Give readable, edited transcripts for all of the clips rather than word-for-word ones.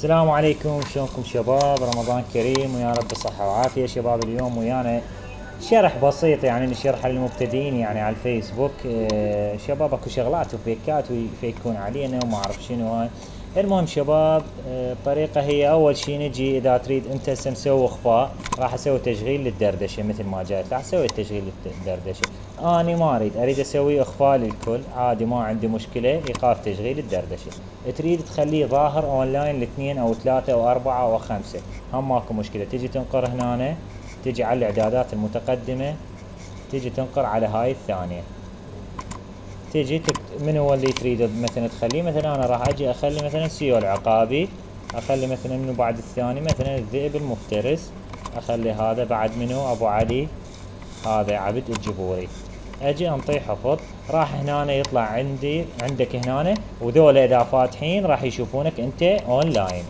السلام عليكم، شلونكم شباب؟ رمضان كريم ويا رب صحة وعافية. شباب اليوم ويانا شرح بسيط، يعني نشرحه للمبتدئين يعني على الفيسبوك. شباب اكو شغلات وفيكات ويفيكون علينا وما اعرف شنو هاي. المهم شباب، الطريقة هي اول شي نجي اذا تريد انت هسه مسوي اخفاء، راح اسوي تشغيل للدردشة مثل ما جايت، راح اسوي تشغيل للدردشة. اني ما اريد اسوي اخفاء للكل، عادي ما عندي مشكلة، ايقاف تشغيل الدردشة. تريد تخليه ظاهر اونلاين لاثنين او ثلاثة او اربعة او خمسة، هم ماكو مشكلة. تجي تنقر هنا، تجي على الاعدادات المتقدمة، تجي تنقر على هاي الثانية، تجي من هو اللي تريده مثلا تخليه. مثلا انا راح اجي اخلي مثلا سيو العقابي، اخلي مثلا منو بعد الثاني، مثلا الذئب المفترس، اخلي هذا بعد منو ابو علي، هذا عبد الجبوري. اجي انطي حفظ، راح هنا يطلع عندك هنا، وذولا اذا فاتحين راح يشوفونك انت اونلاين،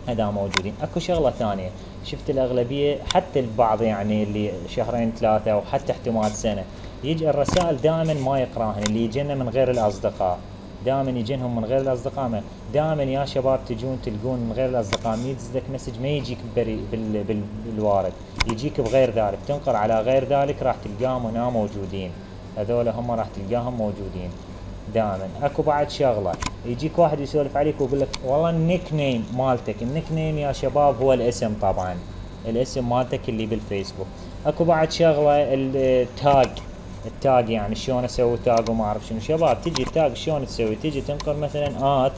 هذا موجودين. اكو شغله ثانيه، شفت الاغلبيه حتى البعض يعني اللي شهرين ثلاثه او حتى احتمال سنه، يجي الرسائل دائما ما يقراهن، اللي يجينا من غير الاصدقاء دائما يجينهم من غير الاصدقاء. دائما يا شباب تجون تلقون من غير الاصدقاء ينزل لك مسج ما يجيك بالوارد، يجيك بغير ذلك. تنقر على غير ذلك راح تلقاهم هنا موجودين، هذول هم راح تلقاهم موجودين دائما. اكو بعد شغله، يجيك واحد يسولف عليك ويقول لك والله النيك نيم مالتك، النيك نيم يا شباب هو الاسم، طبعا الاسم مالتك اللي بالفيسبوك. اكو بعد شغله التاج يعني شلون اسوي تاج وما اعرف شنو. شباب تجي التاج شلون تسوي، تجي تنقر مثلا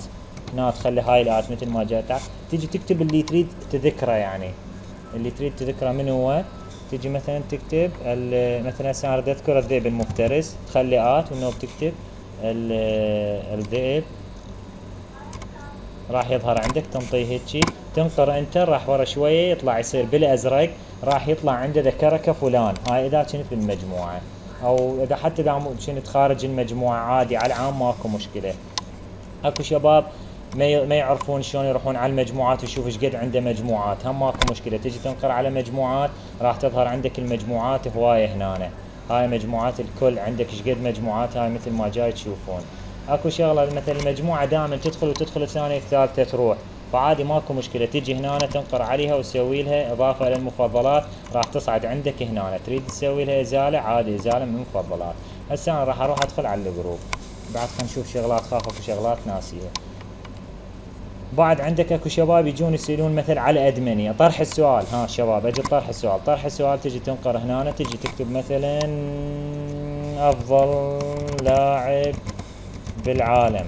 هنا تخلي هاي الات مثل ما جات، تجي تكتب اللي تريد تذكره، يعني اللي تريد تذكره من هو. تجي مثلا تكتب مثلا هسه انا اذكر الذئب المفترس، تخلي وانه بتكتب الذئب، راح يظهر عندك، تنطيه هيجي، تنقر انتر، راح ورا شويه يطلع يصير بالازرق، راح يطلع عنده ذكرك فلان. هاي اذا كنت بالمجموعه، او اذا حتى اذا كنت خارج المجموعه عادي على العام ماكو مشكله. اكو شباب ما يعرفون شلون يروحون على المجموعات ويشوف ايش قد عنده مجموعات، هم ماكو مشكله. تجي تنقر على مجموعات، راح تظهر عندك المجموعات هوايه هنا، هاي مجموعات الكل عندك ايش قد مجموعات، هاي مثل ما جاي تشوفون. اكو شغله مثل المجموعه دائما تدخل وتدخل الثانيه الثالثه تروح، فعادي ماكو مشكله. تجي هنا تنقر عليها وتسوي لها اضافه للمفضلات، راح تصعد عندك هنا. تريد تسوي لها ازاله، عادي ازاله من المفضلات. هسه انا راح اروح ادخل على الجروب، بعد خلينا نشوف شغلات خافه وشغلات ناسيه. بعد عندك اكو شباب يجون يسالون مثل على ادمنيه، طرح السؤال. ها شباب اجي طرح السؤال، تجي تنقر هنا، تجي تكتب مثلا افضل لاعب بالعالم،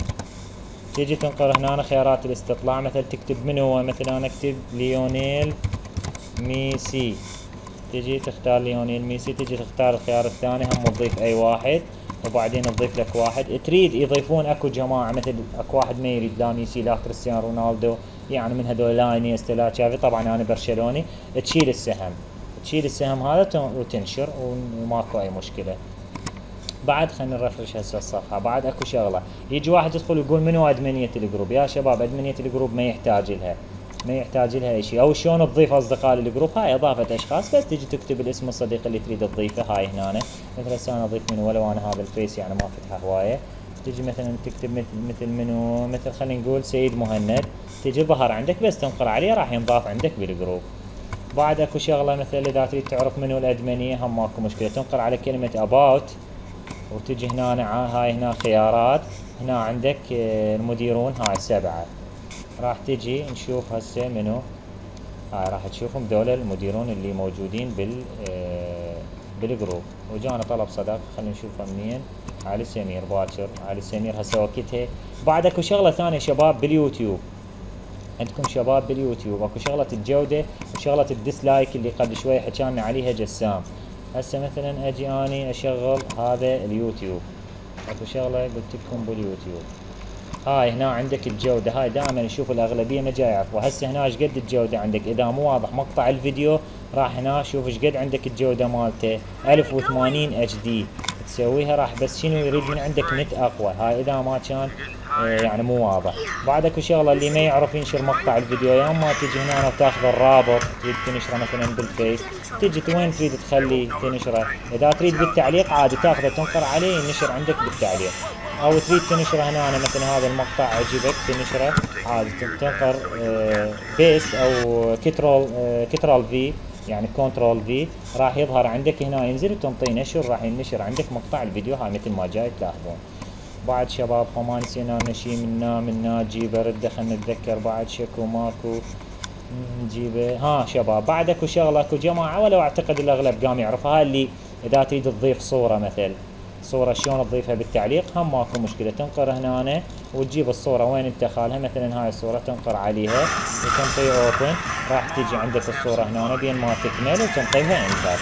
تجي تنقر هنا خيارات الاستطلاع، مثل تكتب من هو، مثلا انا اكتب ليونيل ميسي، تجي تختار ليونيل ميسي، تجي تختار الخيار الثاني، هم تضيف اي واحد وبعدين تضيف لك واحد. تريد يضيفون اكو جماعه مثل اكو واحد ما يريد لا ميسي لا كريستيانو رونالدو، يعني من هذول لا انيستا لا تشافي، طبعا انا برشلوني، تشيل السهم هذا وتنشر وماكو اي مشكله. بعد خلينا نرفرش هسه الصفحه. بعد اكو شغله، يجي واحد يدخل يقول منو ادمنيه الجروب. يا شباب ادمنيه الجروب ما يحتاج لها اي شيء. او شلون تضيف اصدقاء للجروب، هاي اضافه اشخاص، بس تجي تكتب الاسم الصديق اللي تريد تضيفه. هاي هنا مثل هسه انا اضيف منو، ولو انا هذا الفيس يعني ما فتحه هوايه. تجي مثلا تكتب مثل منو، مثل خلينا نقول سيد مهند، تجي ظهر عندك، بس تنقر عليه راح ينضاف عندك بالجروب. بعد اكو شغله مثل اذا تريد تعرف منو الادمنيه، هم ماكو مشكله، تنقر على كلمه اباوت، وتجي هنا هاي هنا خيارات، هنا عندك المديرون، هاي 7. راح تجي نشوف هسه منو، هاي راح تشوفهم ذولا المديرون اللي موجودين بالجروب. وجانا طلب صداقه، خلينا نشوفه منين. علي سمير باكر، علي سمير هسه وقتها. بعد اكو شغله ثانيه شباب باليوتيوب، عندكم شباب باليوتيوب اكو شغله الجوده وشغله الديسلايك اللي قبل شوي حكينا عليها جسام. هسه مثلا اجي اني اشغل هذا اليوتيوب، اكو شغله قلت لكم باليوتيوب، هاي هنا عندك الجوده، هاي دائما نشوف الاغلبيه ما جاي يعرفوا. هسه هنا ايش قد الجوده عندك، اذا مو واضح مقطع الفيديو راح هنا شوف ايش قد عندك الجوده مالته 1080 اتش دي تسويها، راح بس شنو يريد من عندك نت اقوى، هاي اذا ما كان يعني مو واضح. بعد اكو شغله اللي ما يعرف ينشر مقطع الفيديو، يا اما تجي هنا وتاخذ الرابط تريد تنشره مثلا بالفيس، تجي وين تريد تخلي تنشره، اذا تريد بالتعليق عادي تاخذه تنقر عليه ينشر عندك بالتعليق، او تريد تنشره هنا مثلا هذا المقطع عجبك تنشره عادي تنقر بيست او كترال في، يعني كنترول في، راح يظهر عندك هنا ينزل وتنطي نشر، راح ينشر عندك مقطع الفيديو هاي مثل ما جاي تلاحظون. بعد شباب فما نسينا نشي منا نجيبه رده، خلنا نتذكر بعد شكو ماكو نجيبه. ها شباب بعد اكو شغله اكو جماعه ولو اعتقد الاغلب قام يعرفها، هاي اللي اذا تريد تضيف صوره مثل صورة شلون تضيفها بالتعليق، هم ماكو مشكلة، تنقر هنا وتجيب الصورة وين انت خالها، مثلا هاي الصورة تنقر عليها وتنطي اوبن، راح تيجي عندك الصورة هنا بين ما تكمل وتنطيها انتر،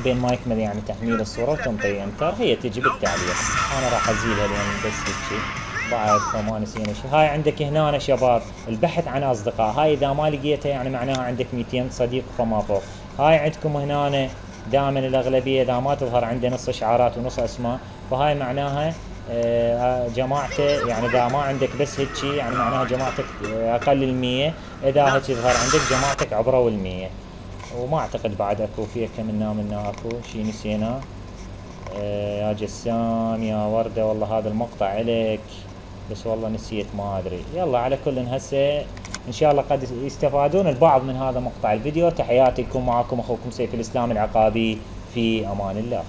بين ما يكمل يعني تحميل الصورة وتنطي انتر هي تجي بالتعليق. انا راح ازيلها لان بس هيك. بعد فما نسينا شيء، هاي عندك هنا شباب البحث عن اصدقاء، هاي اذا ما لقيتها يعني معناها عندك 200 صديق فما فوق. هاي عندكم هنا دائما الاغلبيه اذا ما تظهر عنده نص اشعارات ونص اسماء، فهاي معناها جماعته، يعني اذا ما عندك بس هيك يعني معناها جماعتك اقل ال100، اذا هيك يظهر عندك جماعتك عبروا ال100. وما اعتقد بعد اكو فيها منا اكو شي نسينا. يا جسام يا وردة والله هذا المقطع عليك، بس والله نسيت ما ادري. يلا على كل هسه ان شاء الله قد يستفادون البعض من هذا مقطع الفيديو. تحياتي، يكون معكم اخوكم سيف الاسلام العقابي، في امان الله.